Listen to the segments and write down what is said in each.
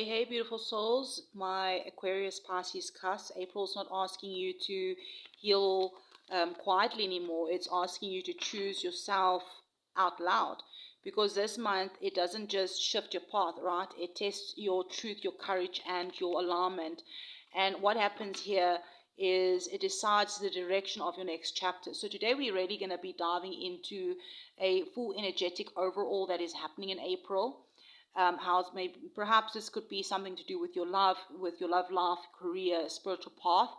Hey, beautiful souls. My Aquarius Pisces Cusp April is not asking you to heal quietly anymore. It's asking you to choose yourself out loud. Because this month, it doesn't just shift your path, right? It tests your truth, your courage, and your alignment. And what happens here is it decides the direction of your next chapter. So today, we're really going to be diving into a full energetic overall that is happening in April. How's maybe perhaps this could be something to do with your love life, career, spiritual path.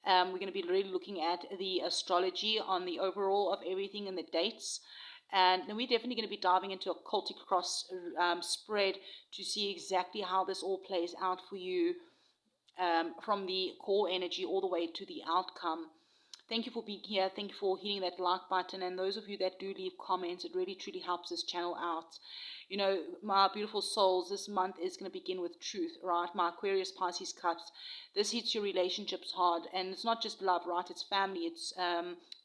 We're going to be really looking at the astrology on the overall of everything and the dates. And then we're definitely going to be diving into a cultic cross spread to see exactly how this all plays out for you, from the core energy all the way to the outcome. Thank you for being here. Thank you for hitting that like button. And those of you that do leave comments, it really truly helps this channel out. You know, my beautiful souls, this month is going to begin with truth, right? My Aquarius Pisces Cups. This hits your relationships hard. And it's not just love, right? It's family, it's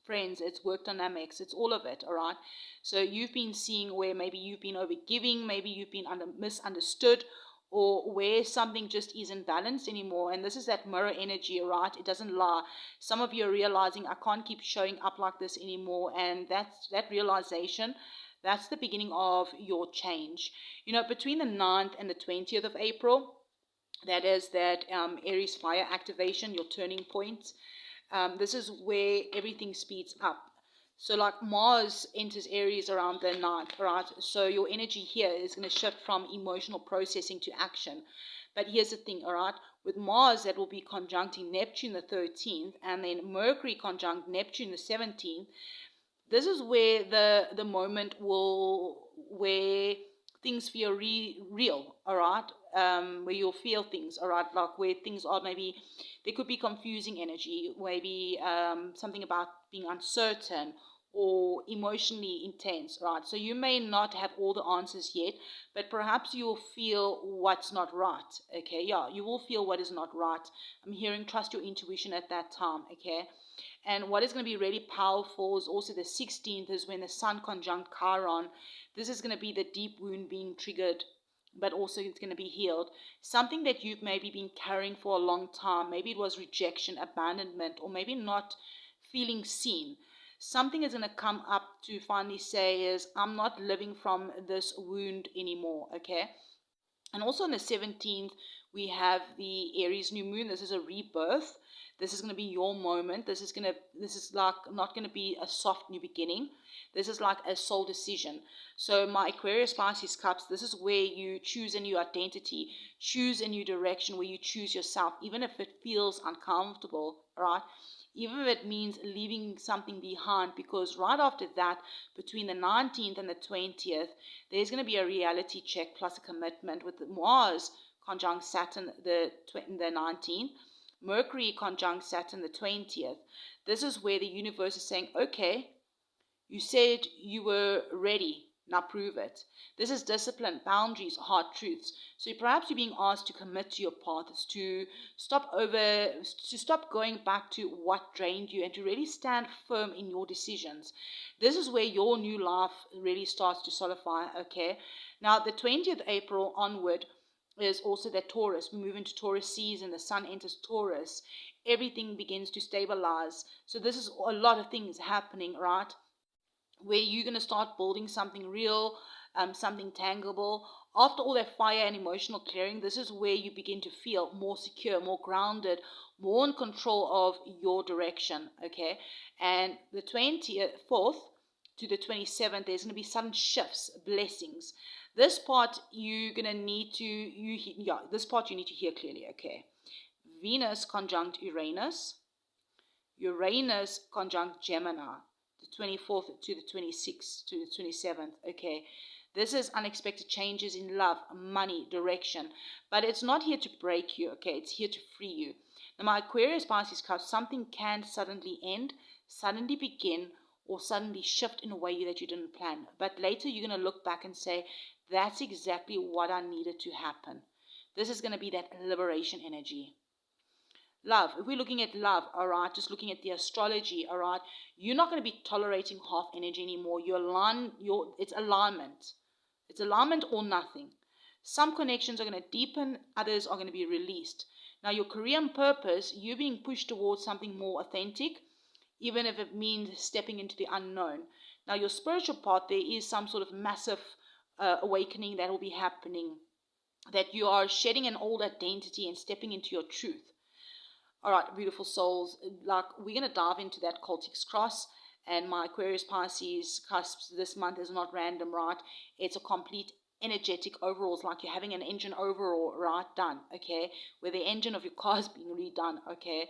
friends, it's work dynamics, it's all of it, all right? So you've been seeing where maybe you've been overgiving, maybe you've been misunderstood, or where something just isn't balanced anymore. And this is that mirror energy, right? It doesn't lie. Some of you are realizing, I can't keep showing up like this anymore. And that realization, that's the beginning of your change. You know, between the 9th and the 20th of April, that is that Aries fire activation, your turning point. This is where everything speeds up. So like Mars enters Aries around the 9th, right? So your energy here is going to shift from emotional processing to action. But here's the thing, all right? With Mars, that will be conjuncting Neptune the 13th, and then Mercury conjunct Neptune the 17th. This is where the moment where things feel real, all right? Where you'll feel things, all right? Like where things are maybe, there could be confusing energy, maybe something about being uncertain or emotionally intense, right? So you may not have all the answers yet, but perhaps you'll feel what's not right, okay? Yeah, you will feel what is not right. I'm hearing trust your intuition at that time, okay? And what is going to be really powerful is also the 16th is when the Sun conjunct Chiron. This is going to be the deep wound being triggered, but also it's going to be healed. Something that you've maybe been carrying for a long time. Maybe it was rejection, abandonment, or maybe not feeling seen. Something is going to come up to finally say is, I'm not living from this wound anymore, okay? And also on the 17th, we have the Aries new moon. This is a rebirth. This is going to be your moment. This is like not going to be a soft new beginning. This is like a soul decision. So my Aquarius Pisces Cups, this is where you choose a new identity, choose a new direction, where you choose yourself, even if it feels uncomfortable, right? Even if it means leaving something behind, because right after that, between the 19th and the 20th, there's going to be a reality check plus a commitment with Mars conjunct Saturn the 19th, Mercury conjunct Saturn the 20th. This is where the universe is saying, okay, you said you were ready. Now prove it. This is discipline, boundaries, hard truths. So perhaps you're being asked to commit to your paths, to stop going back to what drained you, and to really stand firm in your decisions. This is where your new life really starts to solidify. Okay. Now the 20th April onward is also that Taurus. We move into Taurus season. The Sun enters Taurus. Everything begins to stabilize. So this is a lot of things happening, right? Where you're going to start building something real, something tangible. After all that fire and emotional clearing, this is where you begin to feel more secure, more grounded, more in control of your direction, okay? And the 24th to the 27th, there's going to be sudden shifts, blessings. This part you're going to need to, this part you need to hear clearly, okay? Venus conjunct Uranus, Uranus conjunct Gemini, the 24th to the 26th to the 27th. Okay, this is unexpected changes in love, money, direction, but it's not here to break you. Okay, it's here to free you. Now, my Aquarius Pisces Cup, something can suddenly end, suddenly begin, or suddenly shift in a way that you didn't plan. But later you're going to look back and say, that's exactly what I needed to happen. This is going to be that liberation energy. Love, if we're looking at love, all right, just looking at the astrology, all right, you're not going to be tolerating half energy anymore. It's alignment. It's alignment or nothing. Some connections are going to deepen, others are going to be released. Now, your career and purpose, you're being pushed towards something more authentic, even if it means stepping into the unknown. Now, your spiritual path, there is some sort of massive awakening that will be happening, that you are shedding an old identity and stepping into your truth. All right, beautiful souls, like we're going to dive into that cultic cross. And my Aquarius Pisces cusps this month is not random, right? It's a complete energetic overall. It's like you're having an engine overall, right? Done, okay? Where the engine of your car is being redone, okay?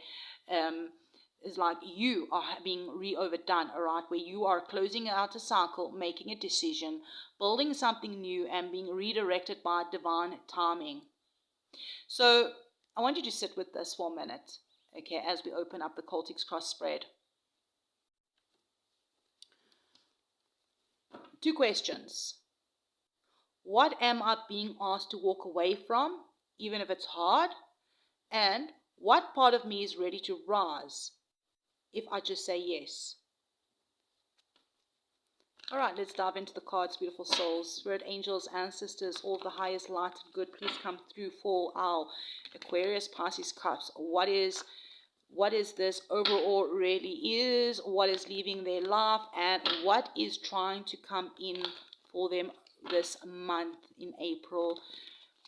Is like you are being re-overdone, all right? Where you are closing out a cycle, making a decision, building something new, and being redirected by divine timing. So I want you to sit with this for a minute, okay, as we open up the cultic cross spread. 2 questions. What am I being asked to walk away from, even if it's hard? And what part of me is ready to rise if I just say yes? All right, let's dive into the cards, beautiful souls. Spirit angels, ancestors, all of the highest light and good, please come through for our Aquarius Pisces cups. What is this overall really is, what is leaving their life, and what is trying to come in for them this month in April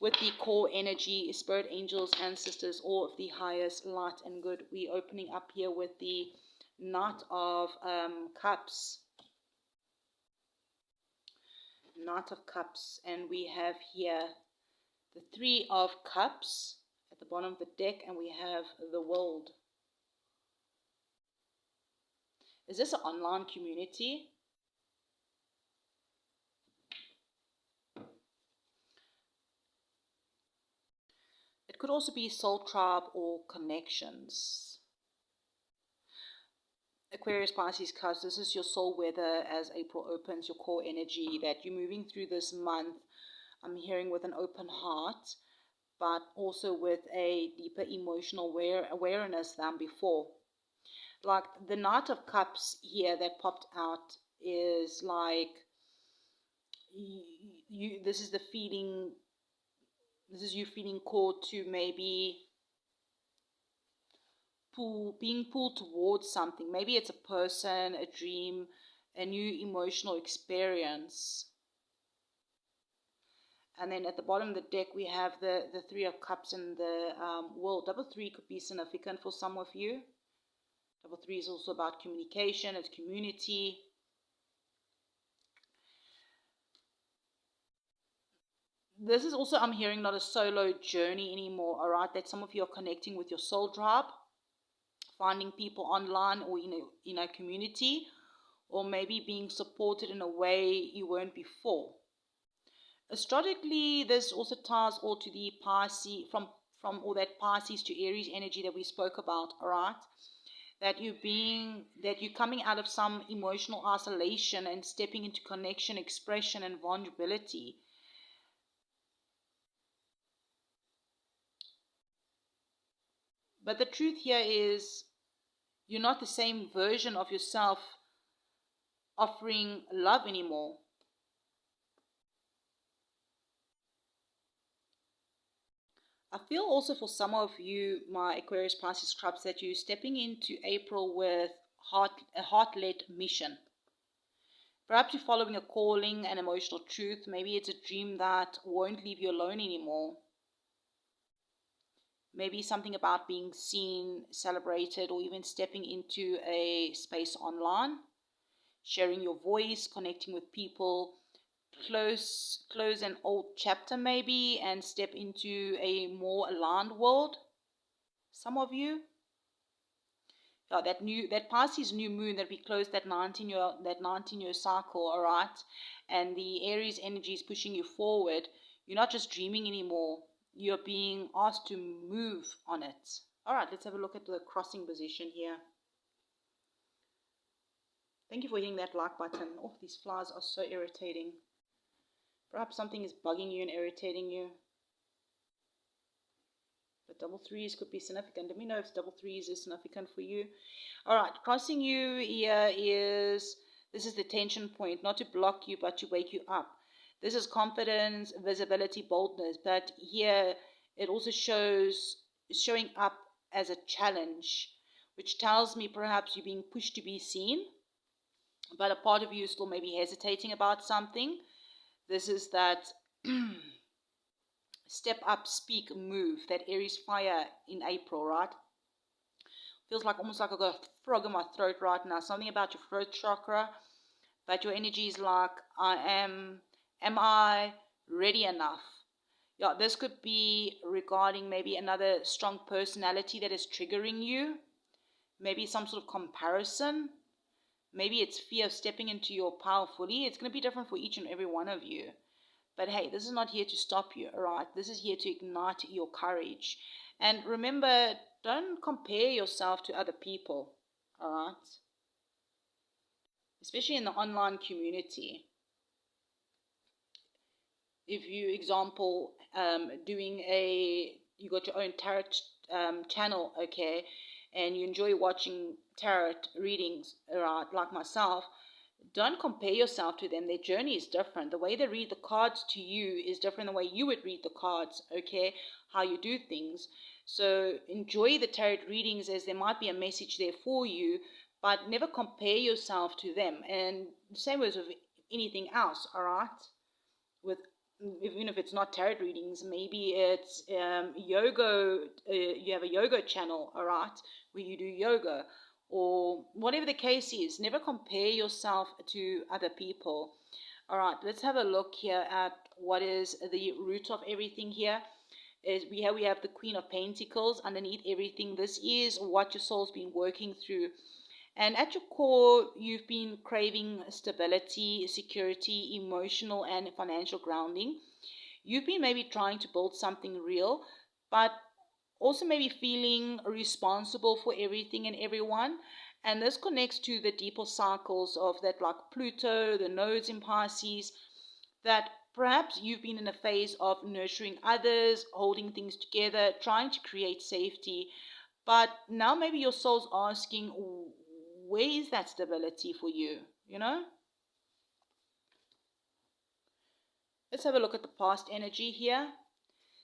with the core energy, spirit angels, ancestors, all of the highest light and good. We're opening up here with the Knight of Cups. Knight of Cups, and we have here the 3 of Cups at the bottom of the deck, and we have the World. Is this an online community? It could also be soul tribe or connections. Aquarius, Pisces, Cusp, this is your soul weather as April opens, your core energy that you're moving through this month. I'm hearing with an open heart, but also with a deeper emotional awareness than before. Like the Knight of Cups here that popped out is like this is the feeling, this is you feeling called to maybe being pulled towards something. Maybe it's a person, a dream, a new emotional experience. And then at the bottom of the deck, we have the 3 of Cups and the World. Double 3 could be significant for some of you. Double 3 is also about communication, it's community. This is also, I'm hearing, not a solo journey anymore, all right? That some of you are connecting with your soul tribe, finding people online or in a community, or maybe being supported in a way you weren't before. Astrologically, this also ties all to the Pisces, from all that Pisces to Aries energy that we spoke about, all right? That you're coming out of some emotional isolation and stepping into connection, expression, and vulnerability. But the truth here is you're not the same version of yourself offering love anymore. I feel also for some of you, my Aquarius Pisces Cusps, that you're stepping into April with a heart-led mission. Perhaps you're following a calling, an emotional truth. Maybe it's a dream that won't leave you alone anymore. Maybe something about being seen, celebrated, or even stepping into a space online, sharing your voice, connecting with people, close an old chapter maybe, and step into a more aligned world. Some of you, that Pisces new moon that we closed that 19-year cycle, all right, and the Aries energy is pushing you forward. You're not just dreaming anymore. You're being asked to move on it. All right, let's have a look at the crossing position here. Thank you for hitting that like button. Oh, these flies are so irritating. Perhaps something is bugging you and irritating you. But double threes could be significant. Let me know if double threes is significant for you. All right, crossing you here this is the tension point, not to block you, but to wake you up. This is confidence, visibility, boldness. But here it also showing up as a challenge, which tells me perhaps you're being pushed to be seen, but a part of you is still maybe hesitating about something. This is that step up, speak, move, that Aries fire in April, right? Feels like almost like I've got a frog in my throat right now. Something about your throat chakra, but your energy is like, am I ready enough? Yeah, this could be regarding maybe another strong personality that is triggering you, maybe some sort of comparison. Maybe it's fear of stepping into your power fully. It's going to be different for each and every one of you. But hey, this is not here to stop you, all right? This is here to ignite your courage. And remember, don't compare yourself to other people, all right? Especially in the online community. If you, example, you got your own tarot channel, okay, and you enjoy watching tarot readings, right, like myself, don't compare yourself to them. Their journey is different. The way they read the cards to you is different than the way you would read the cards, okay, how you do things. So enjoy the tarot readings, as there might be a message there for you, but never compare yourself to them. And the same was with anything else, all right? With even if it's not tarot readings, maybe it's yoga. You have a yoga channel, all right, where you do yoga, or whatever the case is. Never compare yourself to other people. All right, let's have a look here at what is the root of everything here. Is we have the Queen of Pentacles underneath everything. This is what your soul's been working through. And at your core, you've been craving stability, security, emotional and financial grounding. You've been maybe trying to build something real, but also maybe feeling responsible for everything and everyone. And this connects to the deeper cycles of that, like Pluto, the nodes in Pisces, that perhaps you've been in a phase of nurturing others, holding things together, trying to create safety. But now maybe your soul's asking, where is that stability for you? You know? Let's have a look at the past energy here.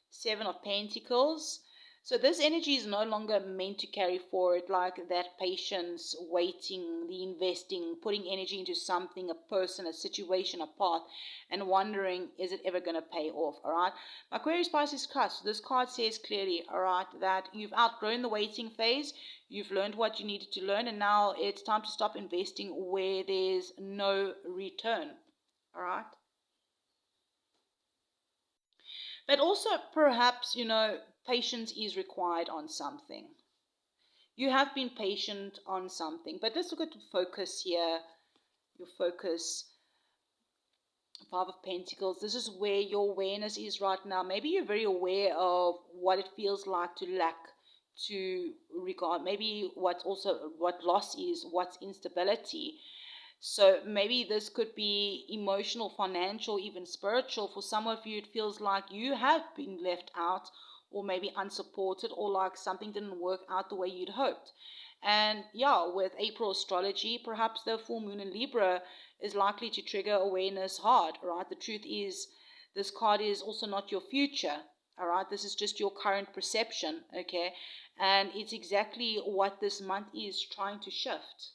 Seven of Pentacles. So this energy is no longer meant to carry forward, like that patience, waiting, the investing, putting energy into something, a person, a situation, a path, and wondering, is it ever going to pay off, all right? Aquarius, Pisces, Cusp. This card says clearly, all right, that you've outgrown the waiting phase, you've learned what you needed to learn, and now it's time to stop investing where there's no return, all right? But also, perhaps, patience is required on something. You have been patient on something. But let's look at the focus here. Your focus, Five of Pentacles. This is where your awareness is right now. Maybe you're very aware of what it feels like to lack, to regard. Maybe what loss is, what's instability. So maybe this could be emotional, financial, even spiritual. For some of you, it feels like you have been left out, or maybe unsupported, or like something didn't work out the way you'd hoped. And yeah, with April astrology, perhaps the full moon in Libra is likely to trigger awareness hard, right? The truth is, this card is also not your future, all right? This is just your current perception, okay? And it's exactly what this month is trying to shift.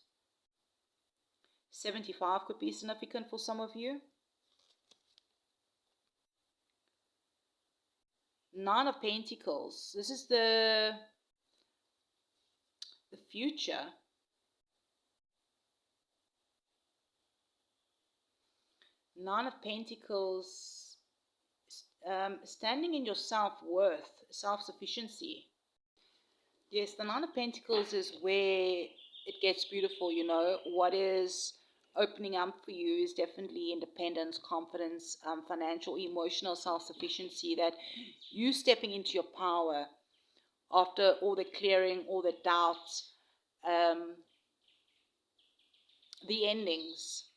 75 could be significant for some of you. Nine of Pentacles. This is the future. Nine of Pentacles, standing in your self-worth, self-sufficiency. Yes, the Nine of Pentacles is where it gets beautiful, What is opening up for you is definitely independence, confidence, financial, emotional self-sufficiency, that you stepping into your power after all the clearing, all the doubts, the endings.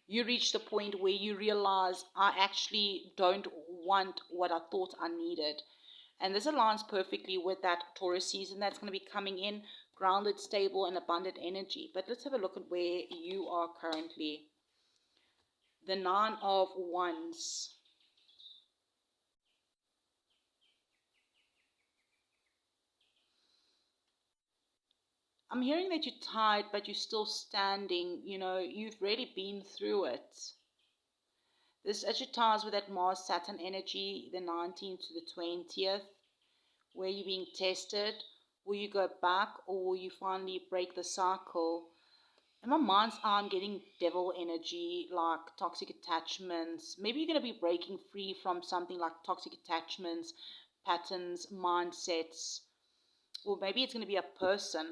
You reach the point where you realize, I actually don't want what I thought I needed. And this aligns perfectly with that Taurus season that's going to be coming in, grounded, stable, and abundant energy. But let's have a look at where you are currently. the Nine of Wands. I'm hearing that you're tired, but you're still standing. You know, you've really been through it. This actually ties with that Mars Saturn energy, the 19th to the 20th, where you're being tested. Will you go back, or will you finally break the cycle? In my mind's eye, I'm getting devil energy, like toxic attachments. Maybe you're going to be breaking free from something like toxic attachments, patterns, mindsets, or maybe it's going to be a person.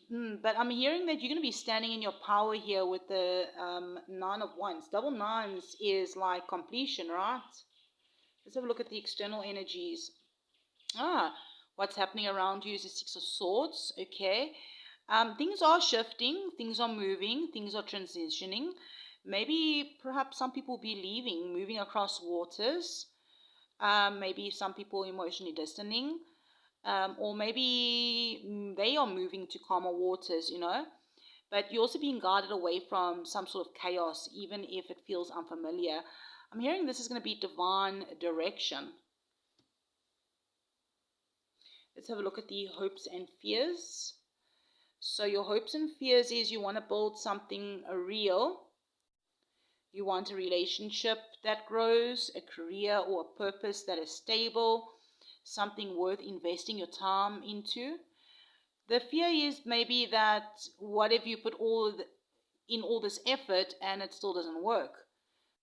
But I'm hearing that you're going to be standing in your power here with the Nine of Wands. Double nines is like completion, right? Let's have a look at the external energies. What's happening around you is the Six of Swords, okay? Things are shifting, things are moving, things are transitioning. Maybe perhaps some people will be leaving, moving across waters. Maybe some people emotionally distancing. Or maybe they are moving to calmer waters, you know. But you're also being guided away from some sort of chaos, even if it feels unfamiliar. I'm hearing this is going to be divine direction. Let's have a look at the hopes and fears. So your hopes and fears is you want to build something real. You want a relationship that grows, a career or a purpose that is stable, something worth investing your time into. The fear is maybe that what if you put in all this effort and it still doesn't work?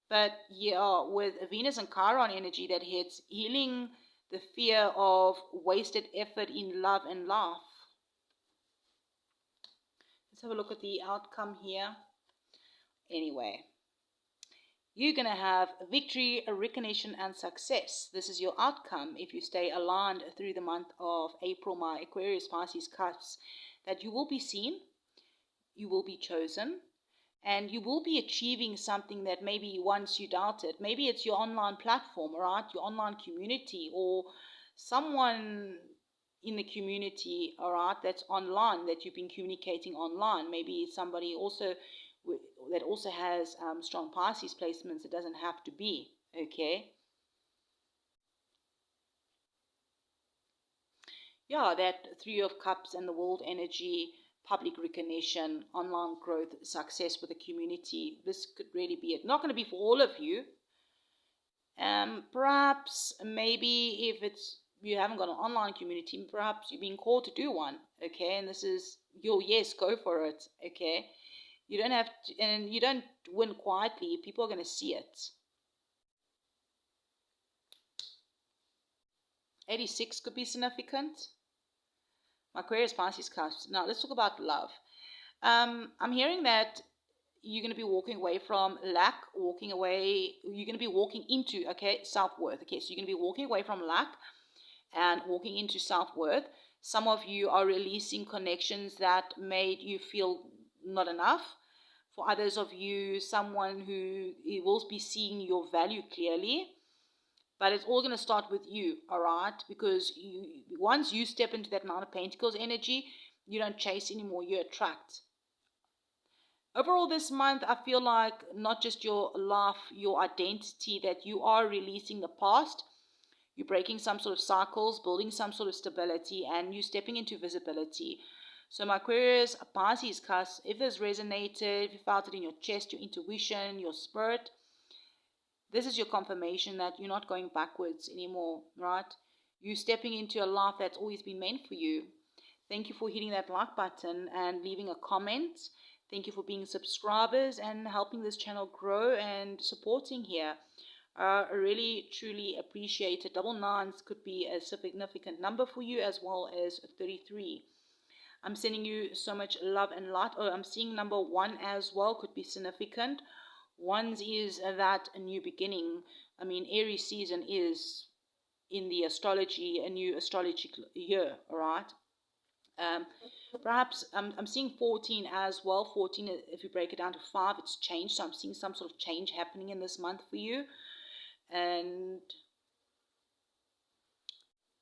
But yeah, with Venus and Chiron energy that hits, healing the fear of wasted effort in love and life. Let's have a look at the outcome here. Anyway, you're going to have victory, recognition, and success. This is your outcome if you stay aligned through the month of April, my Aquarius, Pisces, Cusps, that you will be seen, you will be chosen, and you will be achieving something that maybe once you doubted. Maybe it's your online platform, right? Your online community, or someone in the community, all right, that's online, that you've been communicating online. Maybe somebody also that also has strong Pisces placements. It doesn't have to be, okay? Yeah, that Three of Cups and the World energy, public recognition, online growth, success with the community. This could really be it. Not going to be for all of you. Perhaps, maybe if it's you haven't got an online community, perhaps you're being called to do one, okay? And this is your yes, go for it, okay? You don't have to, and you don't win quietly. People are going to see it. 86 could be significant. Aquarius, Pisces, Cusp. Now let's talk about love. I'm hearing that you're going to be walking away from lack, walking away, you're going to be walking into, okay, self-worth. Okay, so you're going to be walking away from lack and walking into self-worth. Some of you are releasing connections that made you feel not enough. For others of you, someone who will be seeing your value clearly. But it's all going to start with you, all right? Because once you step into that Nine of Pentacles energy, you don't chase anymore, you attract. Overall this month, I feel like not just your life, your identity, that you are releasing the past, you're breaking some sort of cycles, building some sort of stability, and you're stepping into visibility. So my Aquarius, Pisces, Cusp, if this resonated, if you felt it in your chest, your intuition, your spirit, this is your confirmation that you're not going backwards anymore, right? You're stepping into a life that's always been meant for you. Thank you for hitting that like button and leaving a comment. Thank you for being subscribers and helping this channel grow and supporting here. I really, truly appreciate it. Double nines could be a significant number for you, as well as 33. I'm sending you so much love and light. Oh, I'm seeing number 1 as well, could be significant. One's is that a new beginning. I mean, Aries season is in the astrology, a new astrology year, all right? Perhaps I'm seeing 14 as well. 14, if you break it down to 5, it's changed. So I'm seeing some sort of change happening in this month for you. And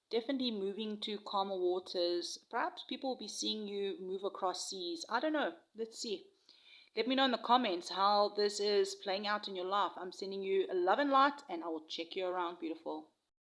definitely moving to calmer waters. Perhaps people will be seeing you move across seas. I don't know. Let's see. Let me know in the comments how this is playing out in your life. I'm sending you a love and light, and I will check you around, beautiful.